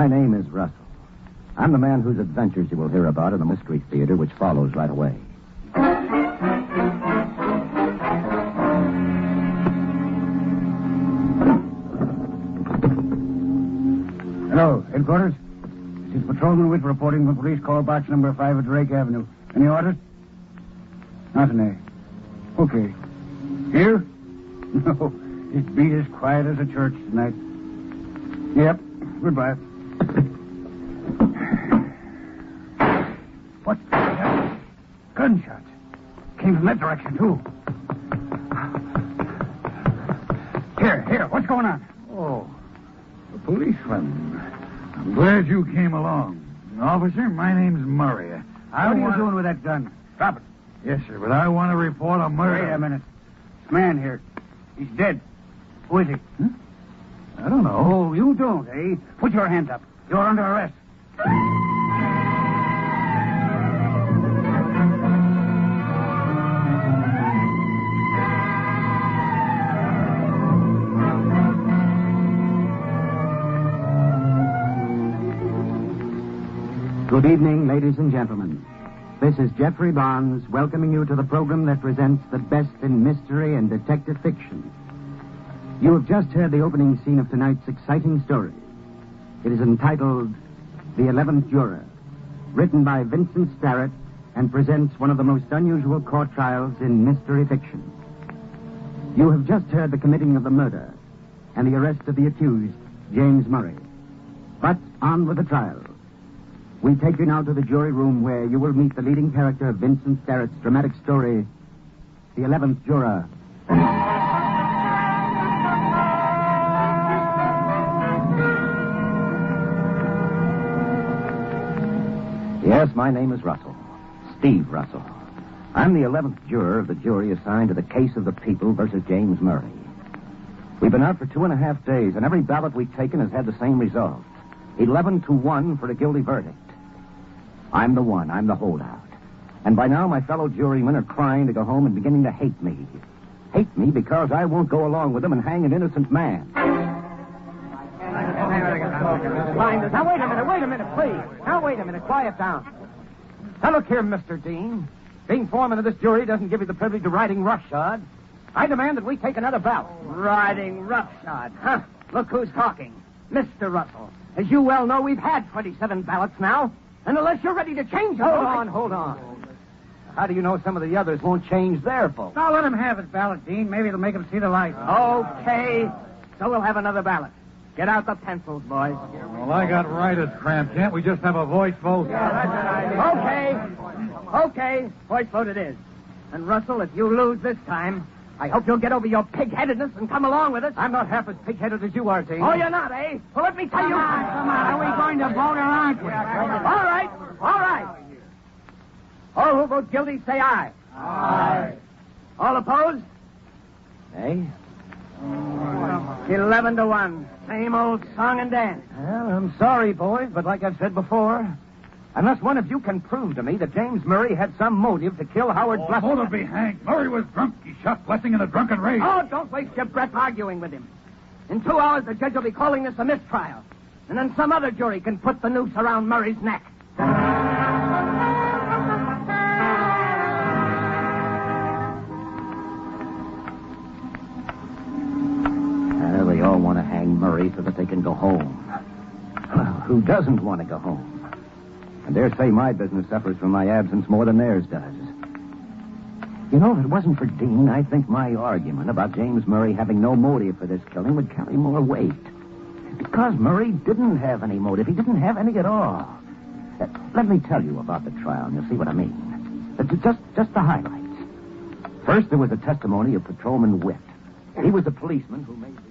My name is Russell. I'm the man whose adventures you will hear about in the Mystery Theater, which follows right away. Hello, headquarters. This is Patrolman Witt reporting from police call box number 5 at Drake Avenue. Any orders? Nothing, eh? Okay. Here? No, it's beat as quiet as a church tonight. Yep, goodbye. What the hell? Gunshots. Came from that direction, too. Here, what's going on? Oh, the policeman. I'm glad you came along. Officer, my name's Murray. What are you doing with that gun? Drop it. Yes, sir, but I want to report a murder. Wait a minute. This man here, he's dead. Who is he? I don't know. Oh, you don't, eh? Put your hands up. You're under arrest. Good evening, ladies and gentlemen. This is Jeffery Bonds welcoming you to the program that presents the best in mystery and detective fiction. You have just heard the opening scene of tonight's exciting story. It is entitled The 11th Juror, written by Vincent Starrett and presents one of the most unusual court trials in mystery fiction. You have just heard the committing of the murder and the arrest of the accused, James Murray. But on with the trial. We take you now to the jury room where you will meet the leading character of Vincent Starrett's dramatic story, The 11th Juror. Yes, my name is Russell. Steve Russell. I'm the 11th juror of the jury assigned to the case of the people versus James Murray. We've been out for 2.5 days, and every ballot we've taken has had the same result. 11-1 for a guilty verdict. I'm the one. I'm the holdout. And by now, my fellow jurymen are crying to go home and beginning to hate me. Hate me because I won't go along with them and hang an innocent man. Now, wait a minute, please. Now, wait a minute. Quiet down. Now, look here, Mr. Dean. Being foreman of this jury doesn't give you the privilege of riding roughshod. I demand that we take another ballot. Riding roughshod, huh? Look who's talking. Mr. Russell. As you well know, we've had 27 ballots now. And unless you're ready to change them... Hold on. How do you know some of the others won't change their vote? Now let him have his ballot, Dean. Maybe it'll make him see the light. Okay. So we'll have another ballot. Get out the pencils, boys. Well, I got writer's cramp. Can't we just have a voice vote? Okay. Voice vote it is. And, Russell, if you lose this time, I hope you'll get over your pig-headedness and come along with us. I'm not half as pig-headed as you are, Dean. Oh, you're not, eh? Well, let me tell you... Come on. Are we going to vote or aren't we? All right. All who vote guilty, say aye. Aye. All opposed? Eh? 11-1. Same old song and dance. Well, I'm sorry, boys, but like I've said before, unless one of you can prove to me that James Murray had some motive to kill Howard Blessing... Motive be hanged. Murray was drunk. He shot Blessing in a drunken rage. Oh, don't waste your breath arguing with him. In 2 hours, the judge will be calling this a mistrial. And then some other jury can put the noose around Murray's neck. They all want to hang Murray so that they can go home. Well, who doesn't want to go home? I dare say my business suffers from my absence more than theirs does. You know, if it wasn't for Dean, I think my argument about James Murray having no motive for this killing would carry more weight. Because Murray didn't have any motive. He didn't have any at all. Let me tell you about the trial, and you'll see what I mean. Just the highlights. First, there was the testimony of Patrolman Witt. He was the policeman who made the arrest.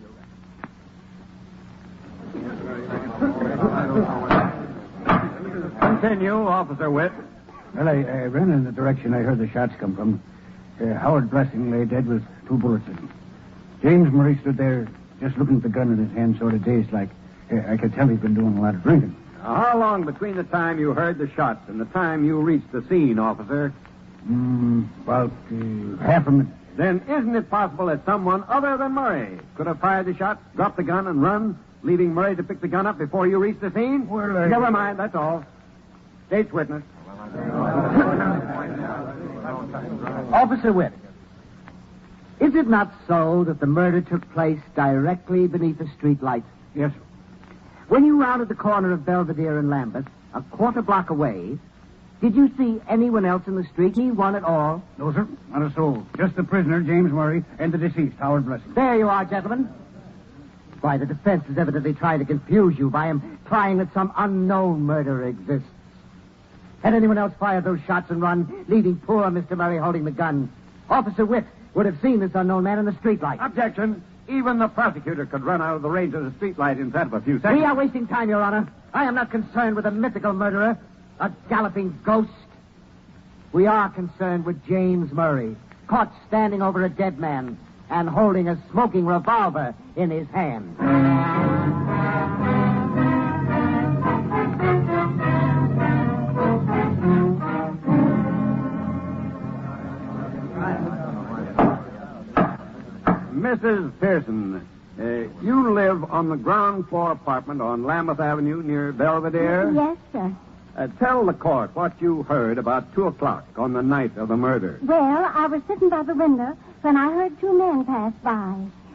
Continue, Officer Witt. Well, I ran in the direction I heard the shots come from. Howard Blessing lay dead with 2 bullets in him. James Murray stood there just looking at the gun in his hand, sort of dazed like. I could tell he'd been doing a lot of drinking. How long between the time you heard the shots and the time you reached the scene, officer? About half a minute. Then isn't it possible that someone other than Murray could have fired the shots, dropped the gun, and run leaving Murray to pick the gun up before you reached the scene? Never mind, that's all. State's witness. Officer Witt, is it not so that the murder took place directly beneath the street lights? Yes, sir. When you rounded the corner of Belvedere and Lambeth, a quarter block away, did you see anyone else in the street? Anyone at all? No, sir. Not a soul. Just the prisoner, James Murray, and the deceased, Howard Blessing. There you are, gentlemen. Why, the defense is evidently trying to confuse you by implying that some unknown murderer exists. Had anyone else fired those shots and run, leaving poor Mr. Murray holding the gun, Officer Witt would have seen this unknown man in the streetlight. Objection. Even the prosecutor could run out of the range of the streetlight inside of a few seconds. We are wasting time, Your Honor. I am not concerned with a mythical murderer, a galloping ghost. We are concerned with James Murray, caught standing over a dead man and holding a smoking revolver in his hand. Mrs. Pearson, you live on the ground floor apartment on Lambeth Avenue near Belvedere? Yes, sir. Tell the court what you heard about 2 o'clock on the night of the murder. Well, I was sitting by the window when I heard 2 men pass by.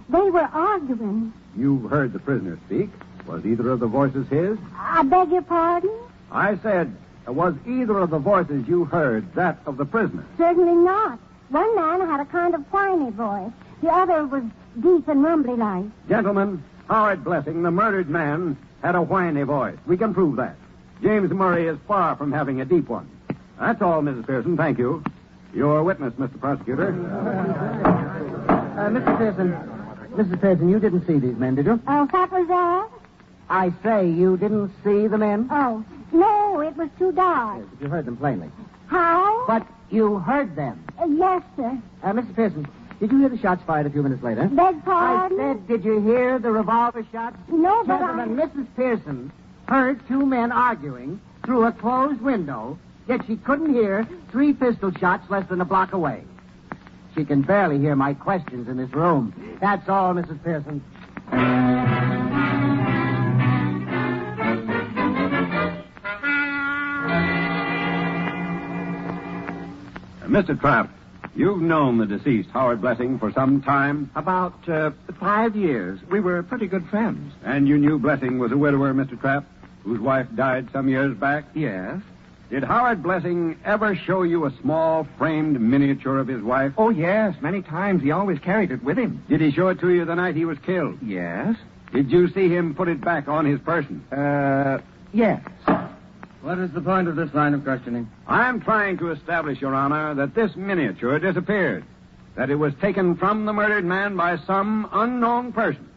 They were arguing. You heard the prisoner speak. Was either of the voices his? I beg your pardon? I said, was either of the voices you heard that of the prisoner? Certainly not. One man had a kind of whiny voice. The other was deep and rumbly like. Gentlemen, Howard Blessing, the murdered man, had a whiny voice. We can prove that. James Murray is far from having a deep one. That's all, Mrs. Pearson. Thank you. Your witness, Mr. Prosecutor. Mrs. Pearson, you didn't see these men, did you? Oh, what was that? I say you didn't see the men? Oh, no, it was too dark. Yes, but you heard them plainly. How? But you heard them. Yes, sir. Mrs. Pearson, did you hear the shots fired a few minutes later? Beg pardon? I said, did you hear the revolver shots? No, but Gentlemen, Mrs. Pearson heard 2 men arguing through a closed window, yet she couldn't hear 3 pistol shots less than a block away. She can barely hear my questions in this room. That's all, Mrs. Pearson. Mr. Trapp, you've known the deceased, Howard Blessing, for some time. About 5 years. We were pretty good friends. And you knew Blessing was a widower, Mr. Trapp, whose wife died some years back? Yes. Did Howard Blessing ever show you a small framed miniature of his wife? Oh, yes. Many times. He always carried it with him. Did he show it to you the night he was killed? Yes. Did you see him put it back on his person? Yes. What is the point of this line of questioning? I'm trying to establish, Your Honor, that this miniature disappeared. That it was taken from the murdered man by some unknown person.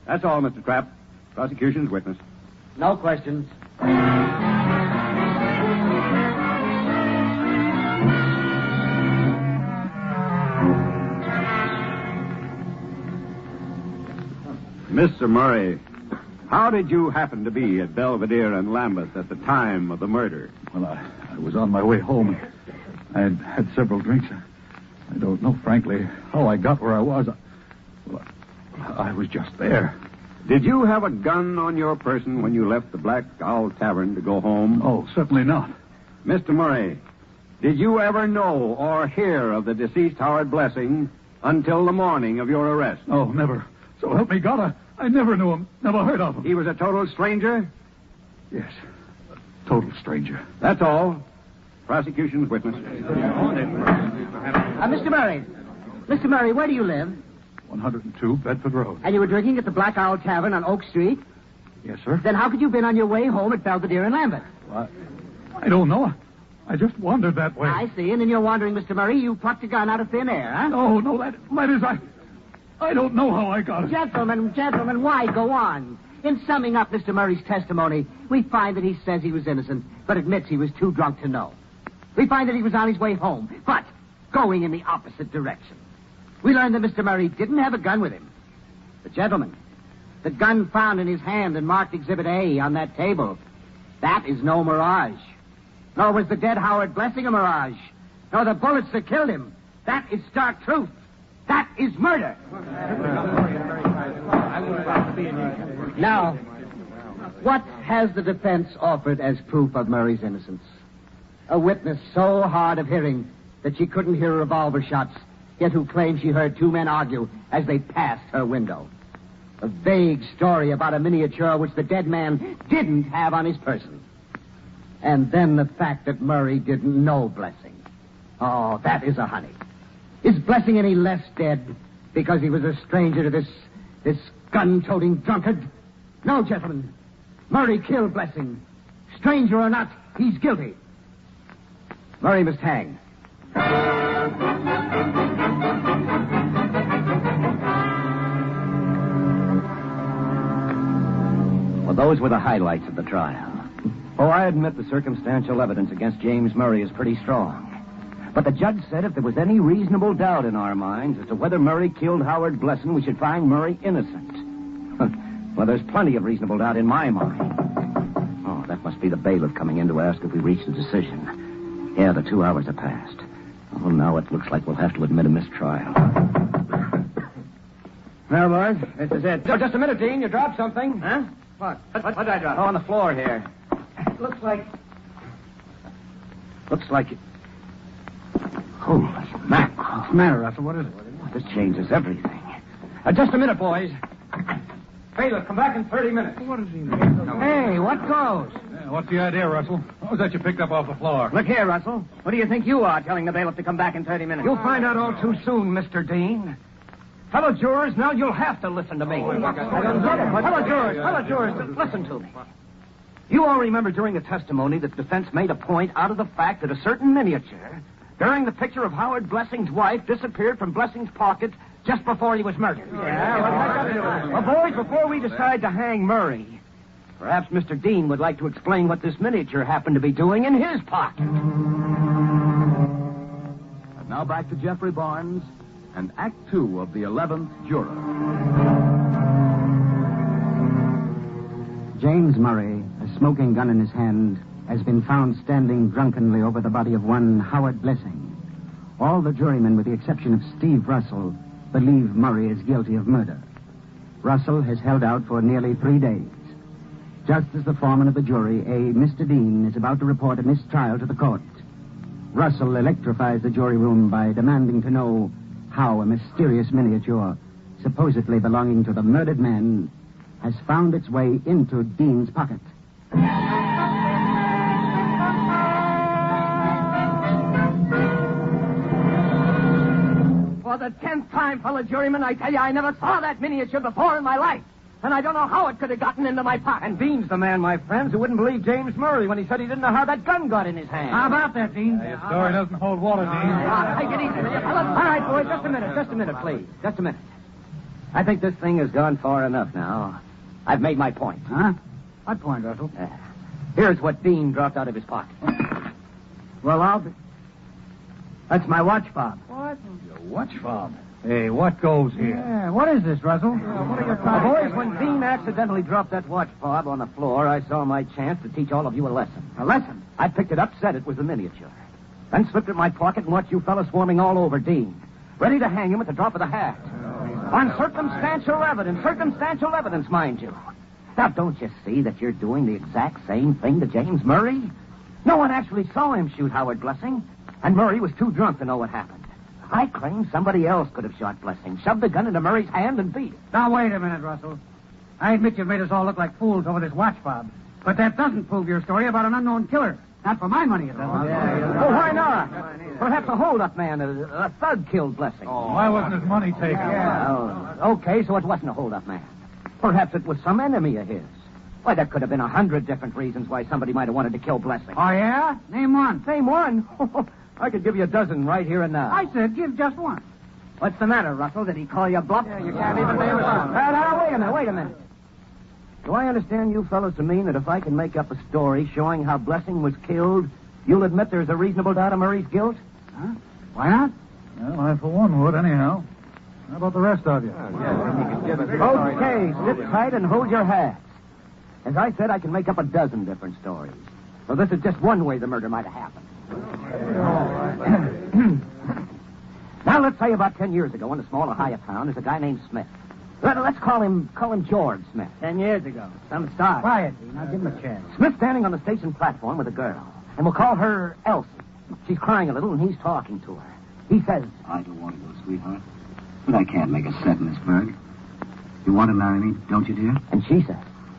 That's all, Mr. Trapp. Prosecution's witness. No questions. Mr. Murray, how did you happen to be at Belvedere and Lambeth at the time of the murder? Well, I was on my way home. I had had several drinks. I don't know, frankly, how I got where I was. I was just there. Did you have a gun on your person when you left the Black Owl Tavern to go home? Oh, certainly not. Mr. Murray, did you ever know or hear of the deceased Howard Blessing until the morning of your arrest? Oh, never. So help me God, I never knew him. Never heard of him. He was a total stranger? Yes. A total stranger. That's all. Prosecution's witness. Mr. Murray. Mr. Murray, where do you live? 102 Bedford Road. And you were drinking at the Black Owl Tavern on Oak Street? Yes, sir. Then how could you have been on your way home at Belvedere and Lambeth? I don't know. I just wandered that way. I see. And in your wandering, Mr. Murray, you plucked a gun out of thin air, huh? No, that is I don't know how I got it. Gentlemen, why go on? In summing up Mr. Murray's testimony, we find that he says he was innocent, but admits he was too drunk to know. We find that he was on his way home, but going in the opposite direction. We learn that Mr. Murray didn't have a gun with him. But, gentlemen, the gun found in his hand and marked Exhibit A on that table, that is no mirage. Nor was the dead Howard Blessing a mirage. Nor the bullets that killed him. That is stark truth. That is murder. Now, what has the defense offered as proof of Murray's innocence? A witness so hard of hearing that she couldn't hear revolver shots, yet who claims she heard two men argue as they passed her window. A vague story about a miniature which the dead man didn't have on his person. And then the fact that Murray didn't know Blessing. Oh, that is a honey. Is Blessing any less dead because he was a stranger to this gun-toting drunkard? No, gentlemen. Murray killed Blessing. Stranger or not, he's guilty. Murray must hang. Well, those were the highlights of the trial. Oh, I admit the circumstantial evidence against James Murray is pretty strong. But the judge said if there was any reasonable doubt in our minds as to whether Murray killed Howard Blesson, we should find Murray innocent. Well, there's plenty of reasonable doubt in my mind. Oh, that must be the bailiff coming in to ask if we reached a decision. Yeah, the 2 hours have passed. Oh, now it looks like we'll have to admit a mistrial. Well, boys, this is it. Oh, just a minute, Dean. You dropped something. Huh? What did I drop? Oh, on the floor here. Looks like... it. Holy mackerel. What's the matter, Russell? What is it? Oh, this changes everything. just a minute, boys. Bailiff, come back in 30 minutes. What does he mean? Hey, what goes? What's the idea, Russell? What was that you picked up off the floor? Look here, Russell. What do you think you are telling the bailiff to come back in 30 minutes? You'll find out all too soon, Mr. Dean. Fellow jurors, now you'll have to listen to me. Fellow jurors, listen to me. You all remember during the testimony that the defense made a point out of the fact that a certain miniature bearing the picture of Howard Blessing's wife disappeared from Blessing's pocket just before he was murdered. Well, boys, before we decide to hang Murray, perhaps Mr. Dean would like to explain what this miniature happened to be doing in his pocket. And now back to Jeffery Bonds and Act 2 of the 11th Juror. James Murray, a smoking gun in his hand, has been found standing drunkenly over the body of one Howard Blessing. All the jurymen, with the exception of Steve Russell, believe Murray is guilty of murder. Russell has held out for nearly 3 days. Just as the foreman of the jury, a Mr. Dean, is about to report a mistrial to the court, Russell electrifies the jury room by demanding to know how a mysterious miniature, supposedly belonging to the murdered man, has found its way into Dean's pocket. For the 10th time, fellow jurymen, I tell you, I never saw that miniature before in my life. And I don't know how it could have gotten into my pocket. And Dean's the man, my friends, who wouldn't believe James Murray when he said he didn't know how that gun got in his hand. How about that, Dean? Your story doesn't hold water, Dean. Take it easy, will you, fellas? All right, boys, just a minute, please. Just a minute. I think this thing has gone far enough now. I've made my point. Huh? What point, Russell? Here's what Dean dropped out of his pocket. Well, that's my watch fob. Your watch fob? Hey, what goes here? Yeah, what is this, Russell? Boys, when Dean accidentally dropped that watch fob on the floor, I saw my chance to teach all of you a lesson. A lesson? I picked it up, said it was a miniature. Then slipped it in my pocket and watched you fellas swarming all over Dean, ready to hang him at the drop of the hat. On circumstantial evidence, mind you. Now, don't you see that you're doing the exact same thing to James Murray? No one actually saw him shoot Howard Blessing, and Murray was too drunk to know what happened. I claim somebody else could have shot Blessing, shoved the gun into Murray's hand, and beat it. Now, wait a minute, Russell. I admit you've made us all look like fools over this watch fob, but that doesn't prove your story about an unknown killer. Not for my money, it doesn't. Oh, why not? Perhaps a hold-up man, a thug killed Blessing. Why wasn't his money taken? Okay, so it wasn't a hold-up man. Perhaps it was some enemy of his. Why, there could have been 100 different reasons why somebody might have wanted to kill Blessing. Oh, yeah? Name one. Same one? I could give you a dozen right here and now. I said give just one. What's the matter, Russell? Did he call you bluff? Yeah, you can't even name it. Now, wait a minute. Do I understand you fellows to mean that if I can make up a story showing how Blessing was killed, you'll admit there's a reasonable doubt of Murray's guilt? Huh? Why not? Well, I for one would, anyhow. How about the rest of you? Okay, sit tight and hold your hats. As I said, I can make up a dozen different stories. So this is just one way the murder might have happened. Now, let's say about 10 years ago in a small Ohio town, there's a guy named Smith. Let's call him George Smith. 10 years ago. Some start. Quiet, Dean. Now give him a chance. Smith's standing on the station platform with a girl, and we'll call her Elsie. She's crying a little, and he's talking to her. He says, I don't want to go, sweetheart. But I can't make a set in this burg. You want to marry me, don't you, dear? and she says,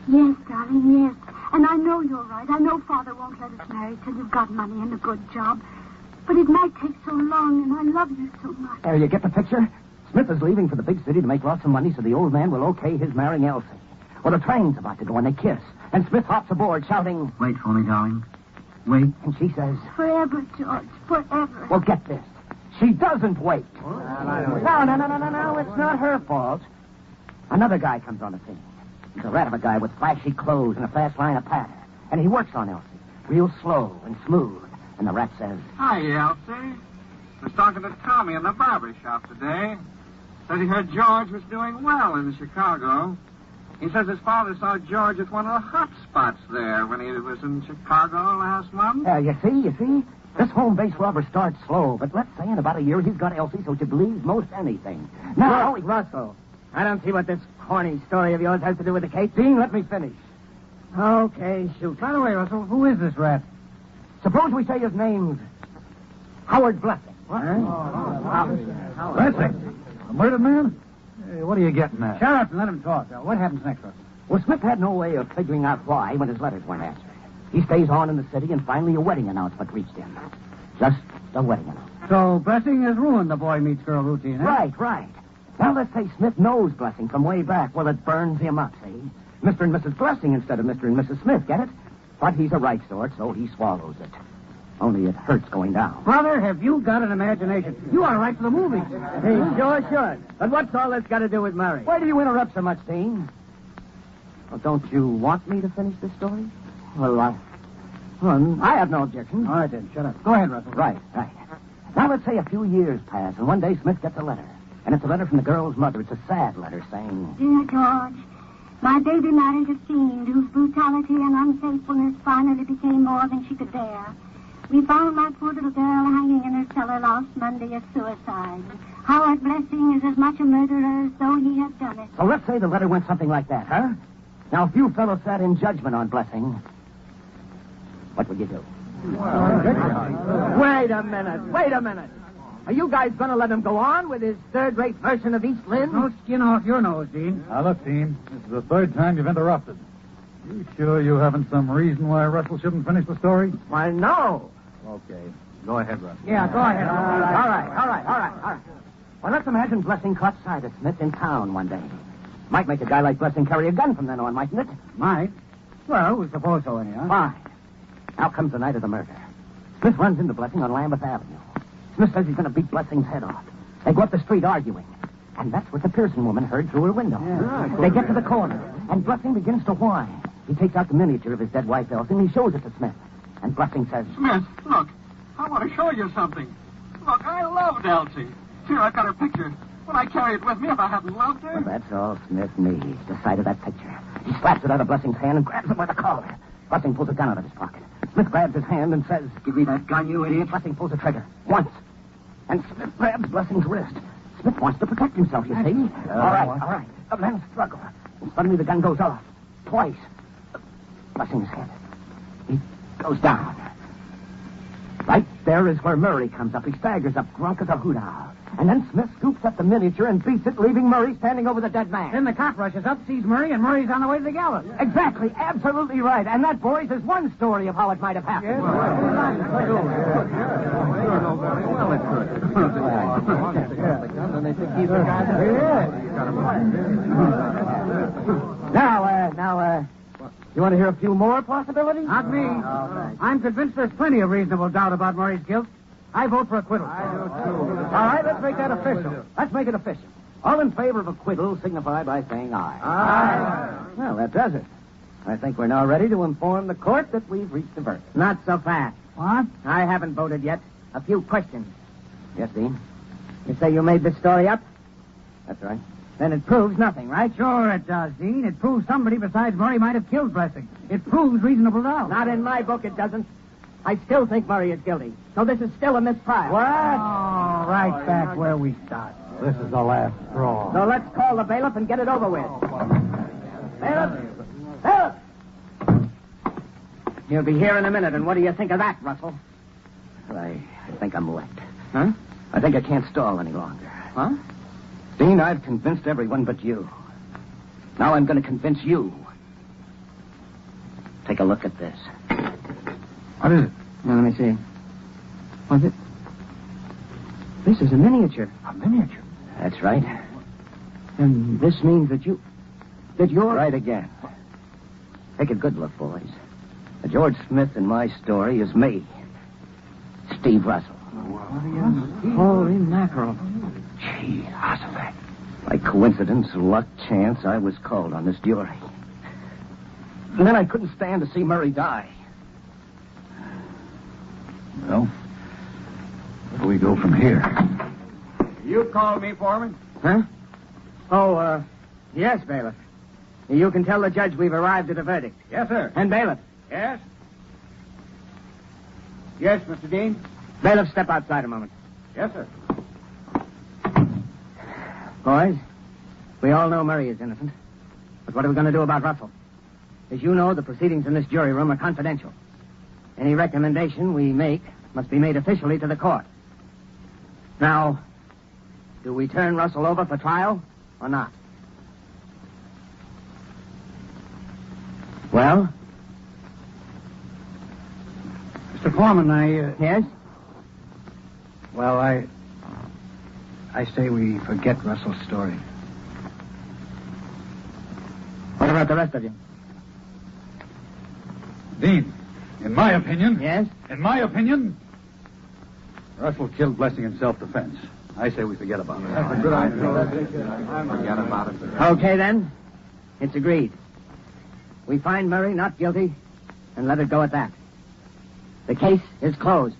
Yes, darling, yes. And I know you're right. I know Father won't let us marry till you've got money and a good job. But it might take so long, and I love you so much. there, you get the picture? Smith is leaving for the big city to make lots of money, so the old man will okay his marrying Elsie. Well, the train's about to go, and they kiss. And Smith hops aboard, shouting, Wait for me, darling. Wait. and she says, Forever, George, forever. well, get this. She doesn't wait. No, it's not her fault. Another guy comes on the scene. He's a rat of a guy with flashy clothes and a fast line of patter. And he works on Elsie, real slow and smooth. And the rat says, Hi, Elsie. I was talking to Tommy in the barber shop today. Said he heard George was doing well in Chicago. He says his father saw George at one of the hot spots there when he was in Chicago last month. you see? This home base rubber starts slow, but let's say in about a year he's got Elsie so she believes most anything. Now, Russell, I don't see what this corny story of yours has to do with the case. Dean, let me finish. Okay, shoot. By the way, Russell, who is this rat? Suppose we say his name's Howard Blessing. What? Blessing? A murdered man? Hey, what are you getting at? Shut up and let him talk. Now, what happens next, Russell? Well, Smith had no way of figuring out why when his letters weren't answered. He stays on in the city, and finally a wedding announcement reached him. Just a wedding announcement. So, Blessing has ruined the boy meets girl routine, eh? Right. Now, let's say Smith knows Blessing from way back. Well, it burns him up, see? Mr. and Mrs. Blessing instead of Mr. and Mrs. Smith, get it? But he's a right sort, so he swallows it. Only it hurts going down. Brother, have you got an imagination? You ought to write for the movies. He sure should. But what's all this got to do with Murray? Why do you interrupt so much, Dean? Well, don't you want me to finish this story? Well, I have no objection. All right, then. Shut up. Go ahead, Russell. Right. Now, let's say a few years pass, and one day Smith gets a letter. And it's a letter from the girl's mother. It's a sad letter saying, Dear George, my baby married a fiend whose brutality and unfaithfulness finally became more than she could bear. We found my poor little girl hanging in her cellar last Monday as suicide. Howard Blessing is as much a murderer as though he had done it. So let's say the letter went something like that, huh? Now, if you fellows sat in judgment on Blessing, what would you do? Wait a minute. Are you guys going to let him go on with his third-rate version of East Lynn? No skin off your nose, Dean. Now, look, Dean, this is the third time you've interrupted. You sure you haven't some reason why Russell shouldn't finish the story? Why, no. Okay. Go ahead, Russell. Yeah, go ahead. All right. Well, let's imagine Blessing caught sight of Smith in town one day. Might make a guy like Blessing carry a gun from then on, mightn't it? Might. Well, we suppose so, anyhow. Fine. Now comes the night of the murder. Smith runs into Blessing on Lambeth Avenue. Smith says he's going to beat Blessing's head off. They go up the street arguing. And that's what the Pearson woman heard through her window. Yeah. They get to the corner, and Blessing begins to whine. He takes out the miniature of his dead wife, Elsie, and he shows it to Smith. And Blessing says, Smith, look, I want to show you something. Look, I loved Elsie. Here, I've got her picture. Would I carry it with me if I hadn't loved her? well, that's all Smith needs, the sight of that picture. He slaps it out of Blessing's hand and grabs it by the collar. Blessing pulls a gun out of his pocket. Smith grabs his hand and says, Give me that gun, you idiot. Blessing pulls the trigger. Once. And Smith grabs Blessing's wrist. Smith wants to protect himself, you see. All right. The men struggle. And suddenly the gun goes off. Twice. Blessing's hit. He goes down. Right there is where Murray comes up. He staggers up, drunk as a hoot owl. And then Smith scoops up the miniature and beats it, leaving Murray standing over the dead man. Then the cop rushes up, sees Murray, and Murray's on the way to the gallows. Exactly. Absolutely right. And that, boys, is one story of how it might have happened. Now, you want to hear a few more possibilities? Not me. I'm convinced there's plenty of reasonable doubt about Murray's guilt. I vote for acquittal. All right, let's make that official. Let's make it official. All in favor of acquittal signify by saying aye. Aye. Well, that does it. I think we're now ready to inform the court that we've reached a verdict. Not so fast. What? I haven't voted yet. A few questions. Yes, Dean? You say you made this story up? That's right. Then it proves nothing, right? Sure it does, Dean. It proves somebody besides Murray might have killed Blessing. It proves reasonable doubt. Not in my book, it doesn't. I still think Murray is guilty. So this is still a mistrial. What? Oh, right back where we start. This is the last straw. So let's call the bailiff and get it over with. Bailiff! Bailiff! He'll be here in a minute, and what do you think of that, Russell? I think I'm licked. Huh? I think I can't stall any longer. Huh? Dean, I've convinced everyone but you. Now I'm going to convince you. Take a look at this. What is it? Now, let me see. What's it? This is a miniature. A miniature? That's right. And this means that you're... Right again. Take a good look, boys. The George Smith in my story is me. Steve Russell. Holy mackerel. Gee, how's that? By coincidence, luck, chance, I was called on this jury. And then I couldn't stand to see Murray die. Well, where do we go from here? You called me, Foreman? Huh? Oh, yes, bailiff. You can tell the judge we've arrived at a verdict. Yes, sir. And bailiff. Yes? Yes, Mr. Dean? Bailiff, step outside a moment. Yes, sir. Boys, we all know Murray is innocent. But what are we going to do about Russell? As you know, the proceedings in this jury room are confidential. Any recommendation we make must be made officially to the court. Now, do we turn Russell over for trial or not? Well? Mr. Foreman, Yes? Well, I say we forget Russell's story. What about the rest of you? Dean, in my opinion... Yes? In my opinion, Russell killed Blessing in self-defense. I say we forget about it. That's a good idea. Forget about it. Okay, then. It's agreed. We find Murray not guilty and let it go at that. The case is closed.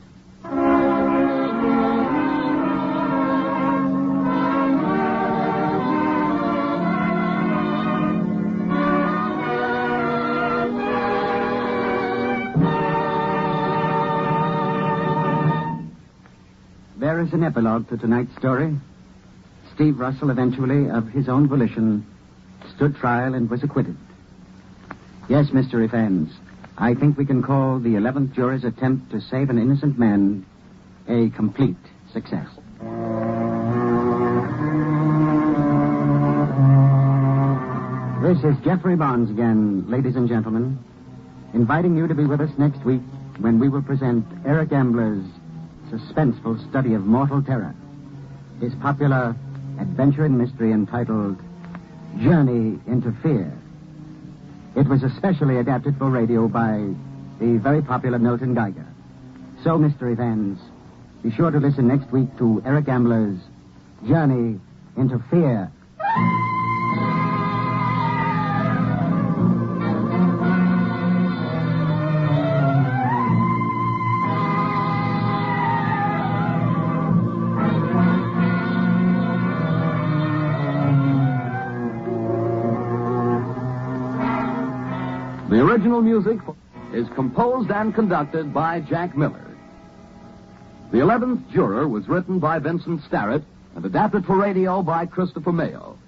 There is an epilogue to tonight's story. Steve Russell eventually, of his own volition, stood trial and was acquitted. Yes, Mr. Evans, I think we can call the 11th juror's attempt to save an innocent man a complete success. This is Jeffery Bonds again, ladies and gentlemen, inviting you to be with us next week when we will present Eric Ambler's suspenseful study of mortal terror, his popular adventure and mystery entitled Journey into Fear. It was especially adapted for radio by the very popular Milton Geiger. So, Mr. Evans, be sure to listen next week to Eric Ambler's Journey into Fear. The original music is composed and conducted by Jack Miller. The 11th Juror was written by Vincent Starrett and adapted for radio by Christopher Mayo.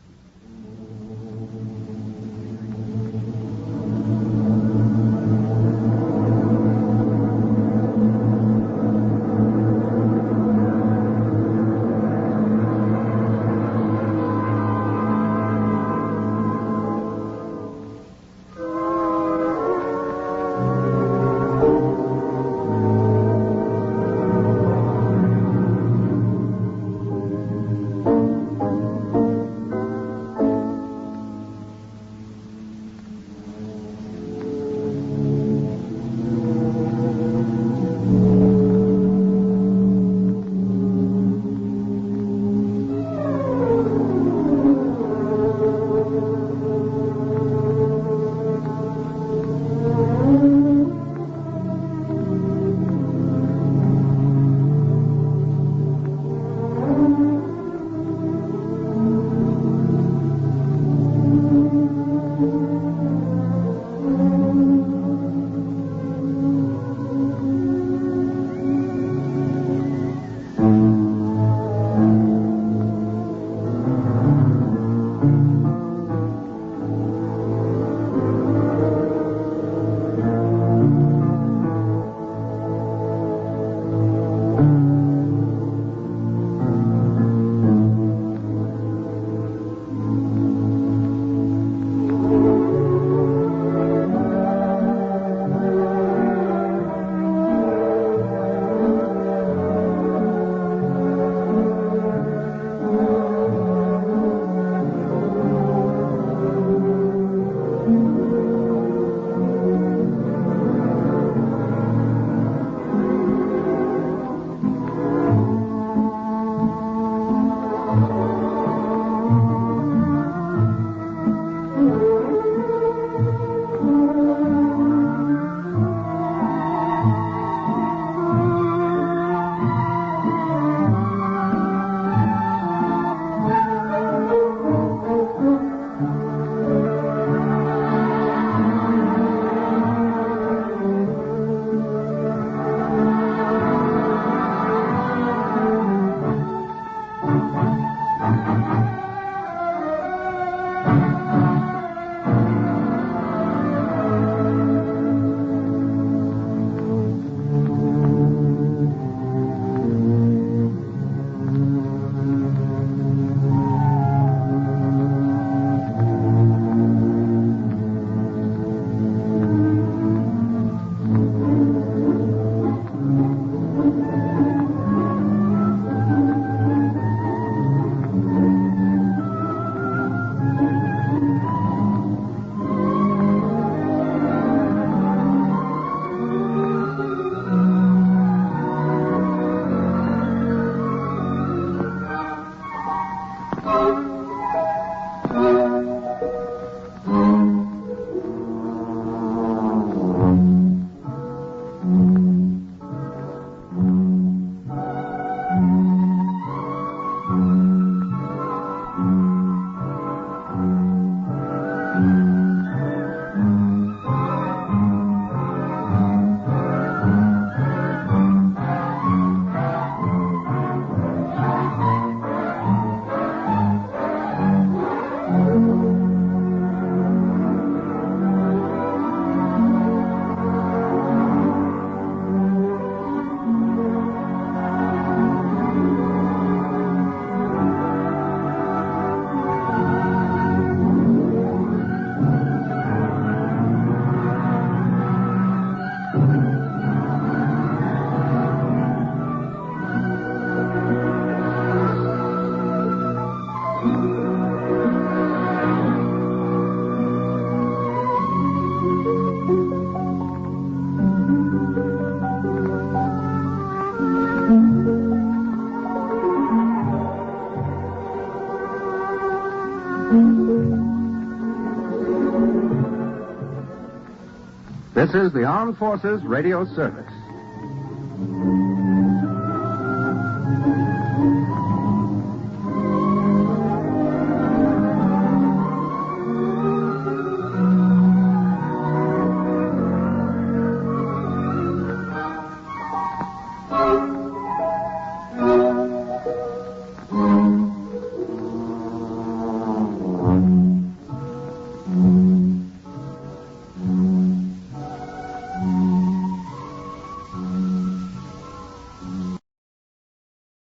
This is the Armed Forces Radio Service.